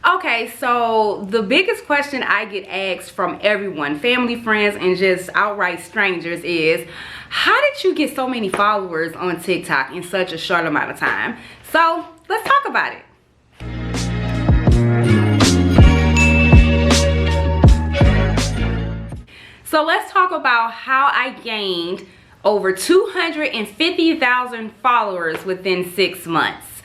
Okay, so the biggest question I get asked from everyone, family, friends, and just outright strangers is, how did you get so many followers on TikTok in such a short amount of time? So let's talk about it. So let's talk about how I gained over 250,000 followers within 6 months.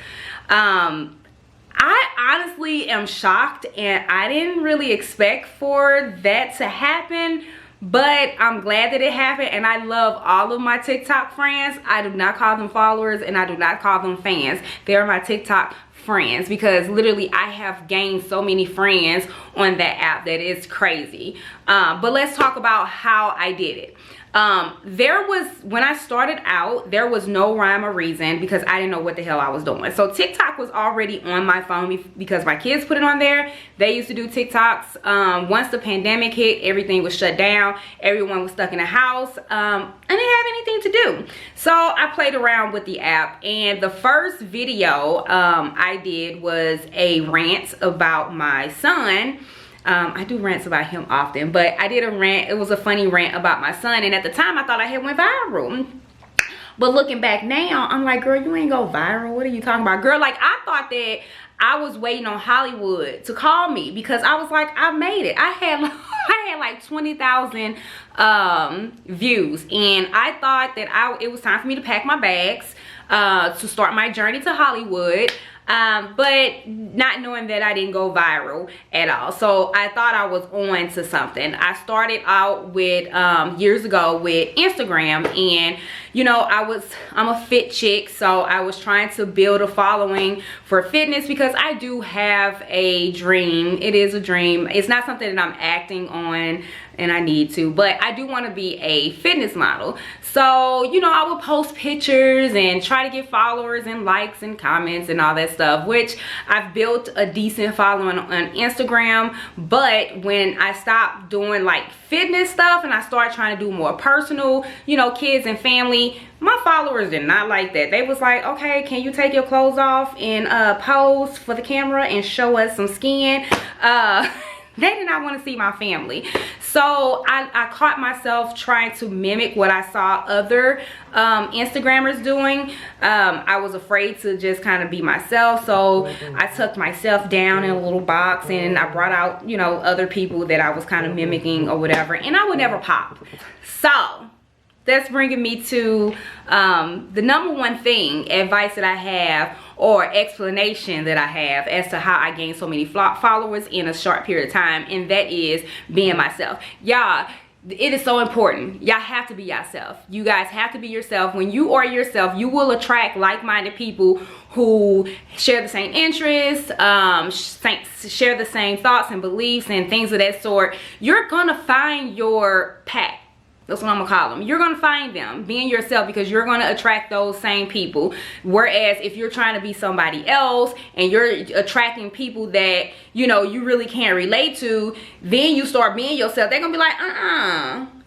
I honestly am shocked, and I didn't really expect for that to happen, but I'm glad that it happened. And I love all of my TikTok friends. I do not call them followers, and I do not call them fans. They're my TikTok friends, because literally I have gained so many friends on that app that it's crazy. But let's talk about how I did it. When I started out, there was no rhyme or reason, because I didn't know what the hell I was doing. So TikTok was already on my phone because my kids put it on there. They used to do TikToks. Once the pandemic hit, everything was shut down. Everyone was stuck in the house. I didn't have anything to do. So I played around with the app, and the first video I did was a rant about my son. I do rants about him often, but I did a rant. It was a funny rant about my son, and at the time I thought I had went viral. But looking back now, I'm like, girl, you ain't go viral. What are you talking about? Girl, like, I thought that I was waiting on Hollywood to call me, because I was like, I made it. I had like 20,000 views, and I thought that it was time for me to pack my bags to start my journey to Hollywood. But not knowing that I didn't go viral at all. So I thought I was on to something. I started out with, years ago, with Instagram, and you know, I'm a fit chick, so I was trying to build a following for fitness, because I do have a dream. It is a dream. It's not something that I'm acting on, and I need to, but I do want to be a fitness model. So, you know, I would post pictures and try to get followers and likes and comments and all that stuff, which I've built a decent following on Instagram. But when I stopped doing like fitness stuff and I started trying to do more personal, you know, kids and family, my followers did not like that. They was like, okay, can you take your clothes off and pose for the camera and show us some skin? They did not want to see my family. So I caught myself trying to mimic what I saw other Instagrammers doing. I was afraid to just kind of be myself. So I tucked myself down in a little box, and I brought out, you know, other people that I was kind of mimicking or whatever. And I would never pop. So that's bringing me to the number one thing, advice that I have, or explanation that I have as to how I gained so many followers in a short period of time, and that is being myself. Y'all, it is so important. Y'all have to be yourself. You guys have to be yourself. When you are yourself, you will attract like-minded people who share the same interests, share the same thoughts and beliefs and things of that sort. You're gonna find your pack. That's what I'm gonna call them. You're gonna find them being yourself, because you're gonna attract those same people. Whereas if you're trying to be somebody else and you're attracting people that, you know, you really can't relate to, then you start being yourself. They're gonna be like,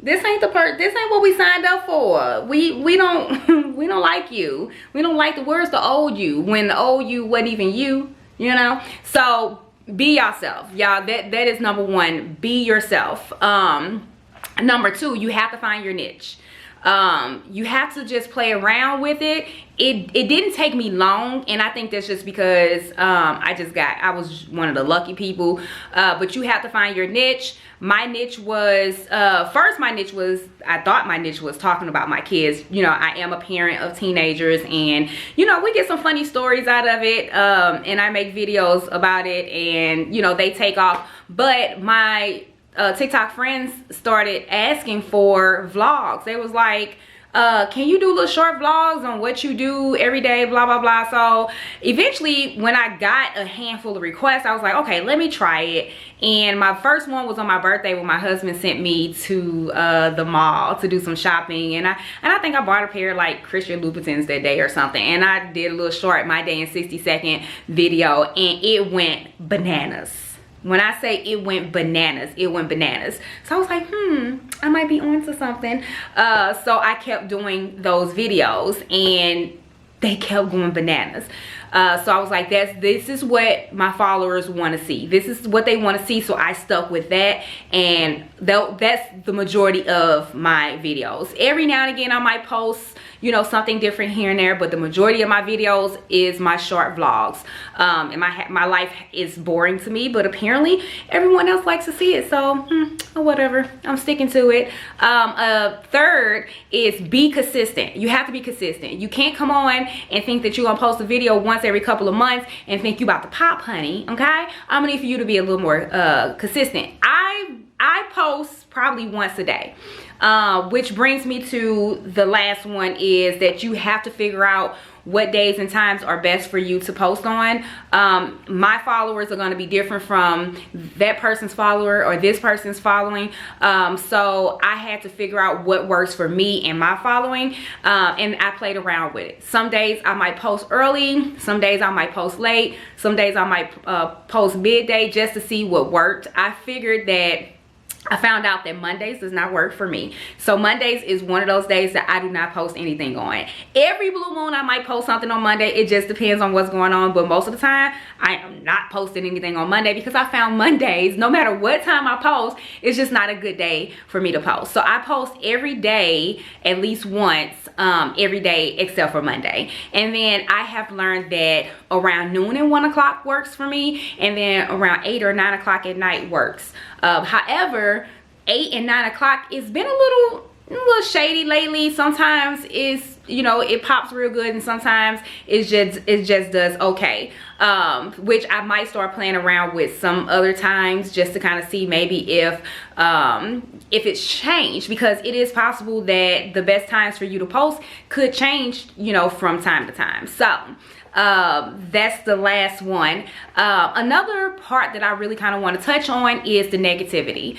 this ain't what we signed up for. We don't we don't like you. We don't like the words, the old you, when the old you wasn't even you, you know? So be yourself, y'all. That is number one. Be yourself. Number two, you have to find your niche. You have to just play around with it. It didn't take me long, and I think that's just because I was one of the lucky people. But you have to find your niche. My niche was, I thought my niche was talking about my kids. You know, I am a parent of teenagers, and you know, we get some funny stories out of it, and I make videos about it, and you know, they take off. But my TikTok friends started asking for vlogs. They was like, can you do little short vlogs on what you do every day, blah blah blah. So eventually, when I got a handful of requests, I was like, okay, let me try it. And my first one was on my birthday, when my husband sent me to the mall to do some shopping, and I think I bought a pair of like Christian Louboutins that day or something, and I did a little short My Day in 60-second video, and it went bananas. When I say it went bananas, it went bananas. So I was like, I might be onto something. So I kept doing those videos, and they kept going bananas. So I was like, this is what my followers want to see. This is what they want to see. So I stuck with that, and that's the majority of my videos. Every now and again I might post, you know, something different here and there, but the majority of my videos is my short vlogs. And my life is boring to me, but apparently everyone else likes to see it, so whatever, I'm sticking to it. Third is be consistent. You have to be consistent. You can't come on and think that you're gonna post a video once every couple of months and think you about to pop, honey. Okay, I'm gonna need for you to be a little more consistent. I post probably once a day. Which brings me to the last one, is that you have to figure out what days and times are best for you to post on. My followers are going to be different from that person's follower or this person's following. So I had to figure out what works for me and my following, and I played around with it. Some days I might post early, some days I might post late, some days I might post midday, just to see what worked. I found out that Mondays does not work for me. So Mondays is one of those days that I do not post anything on. Every blue moon I might post something on Monday. It just depends on what's going on. But most of the time I am not posting anything on Monday, because I found Mondays, no matter what time I post, it's just not a good day for me to post. So I post every day at least once, every day except for Monday. And then I have learned that around noon and 1 o'clock works for me. And then around 8 or 9 o'clock at night works. However, 8 and 9 o'clock, it's been a little shady lately. Sometimes it's, you know, it pops real good, and sometimes it just does okay. Which I might start playing around with some other times, just to kind of see maybe if it's changed, because it is possible that the best times for you to post could change, you know, from time to time. So that's the last one. Another part that I really kind of want to touch on is the negativity.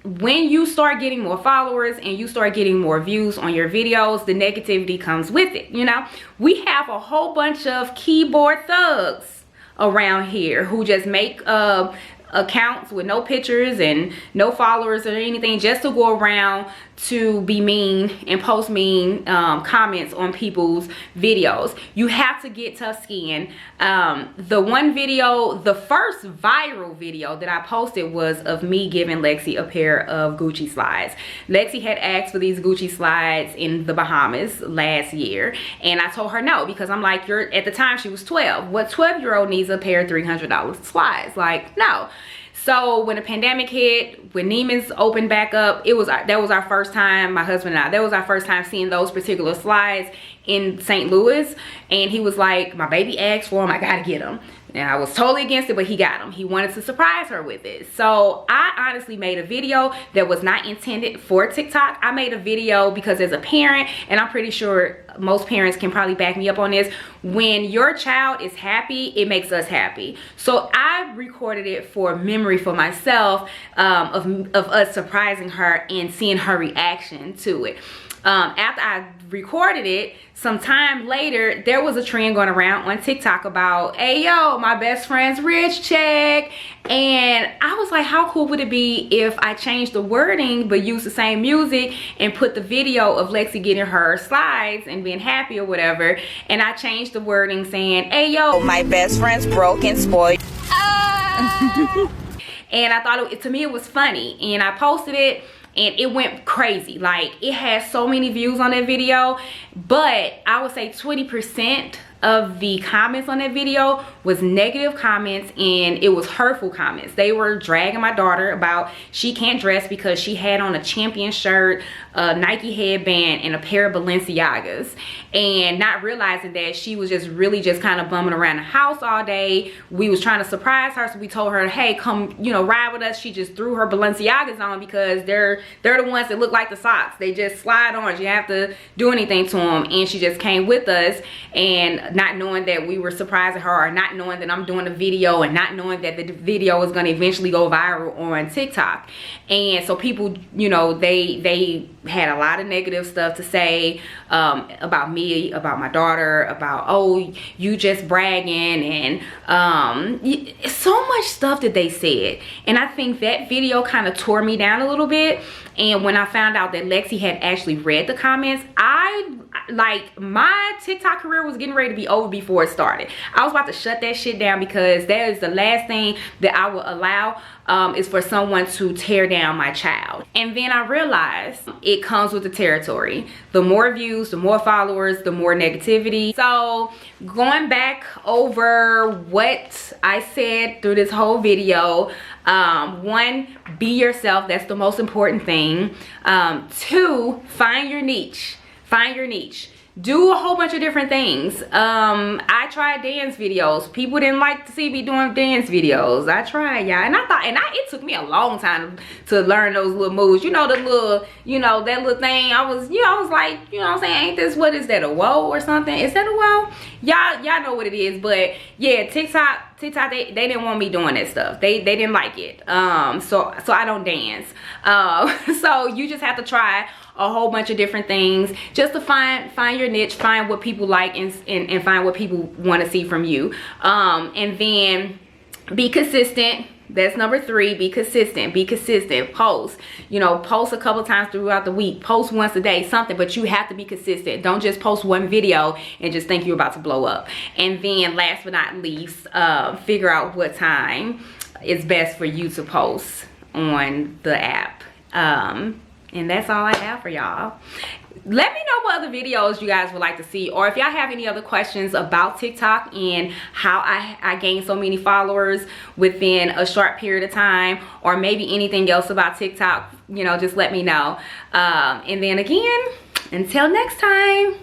When you start getting more followers and you start getting more views on your videos, the negativity comes with it. You know, we have a whole bunch of keyboard thugs around here who just make accounts with no pictures and no followers or anything, just to go around to be mean and post mean comments on people's videos. You have to get tough skin. The one video, the first viral video that I posted was of me giving Lexi a pair of Gucci slides. Lexi had asked for these Gucci slides in the Bahamas last year, and I told her no, because I'm like, at the time she was 12. What 12-year-old needs a pair of $300 slides? Like, no. So when the pandemic hit, when Neiman's opened back up, that was our first time, my husband and I, that was our first time seeing those particular slides in St. Louis. And he was like, my baby asked for them, I gotta get them. And I was totally against it, but he got them. He wanted to surprise her with it. So I honestly made a video that was not intended for TikTok. I made a video because, as a parent, and I'm pretty sure most parents can probably back me up on this, when your child is happy, it makes us happy. So I recorded it for memory for myself, of us surprising her and seeing her reaction to it. After I recorded it, some time later, there was a trend going around on TikTok about, hey yo, my best friend's rich check. And I was like, how cool would it be if I changed the wording but used the same music and put the video of Lexi getting her slides and being happy or whatever, and I changed the wording saying, hey yo, my best friend's broke and spoiled. And I thought, to me it was funny, and I posted it. And it went crazy. Like, it had so many views on that video, but I would say 20% of the comments on that video was negative comments, and it was hurtful comments. They were dragging my daughter about she can't dress because she had on a Champion shirt, a Nike headband, and a pair of Balenciagas, and not realizing that she was just really just kind of bumming around the house all day. We was trying to surprise her, so we told her, hey, come, you know, ride with us. She just threw her Balenciagas on because they're the ones that look like the socks. They just slide on. You have to do anything to them, and she just came with us, and not knowing that we were surprising her, or not knowing that I'm doing a video, and not knowing that the video is going to eventually go viral on TikTok. And so people, you know, they had a lot of negative stuff to say about me, about my daughter, about, oh, you just bragging, and so much stuff that they said. And I think that video kind of tore me down a little bit. And when I found out that Lexi had actually read the comments, my TikTok career was getting ready to be over before it started. I was about to shut that shit down, because that is the last thing that I will allow, is for someone to tear down my child. And then I realized it comes with the territory. The more views, the more followers, the more negativity. So going back over what I said through this whole video, 1, be yourself. That's the most important thing. 2, find your niche. Find your niche. Do a whole bunch of different things. I tried dance videos. People didn't like to see me doing dance videos. I tried, y'all, and it took me a long time to learn those little moves. You know, the little, that little thing. I was like, you know what I'm saying? Ain't this, what is that, a whoa or something? Is that a whoa? Y'all know what it is. But yeah, TikTok, they didn't want me doing that stuff. They didn't like it. So I don't dance. So you just have to try a whole bunch of different things just to find your niche, find what people like, and find what people want to see from you. And then be consistent. That's number 3. Be consistent. Be consistent. Post. Post a couple times throughout the week. Post once a day, something, but you have to be consistent. Don't just post one video and just think you're about to blow up. And then last but not least, figure out what time is best for you to post on the app. And that's all I have for y'all. Let me know what other videos you guys would like to see, or if y'all have any other questions about TikTok and how I gained so many followers within a short period of time, or maybe anything else about TikTok, just let me know. And then again, until next time.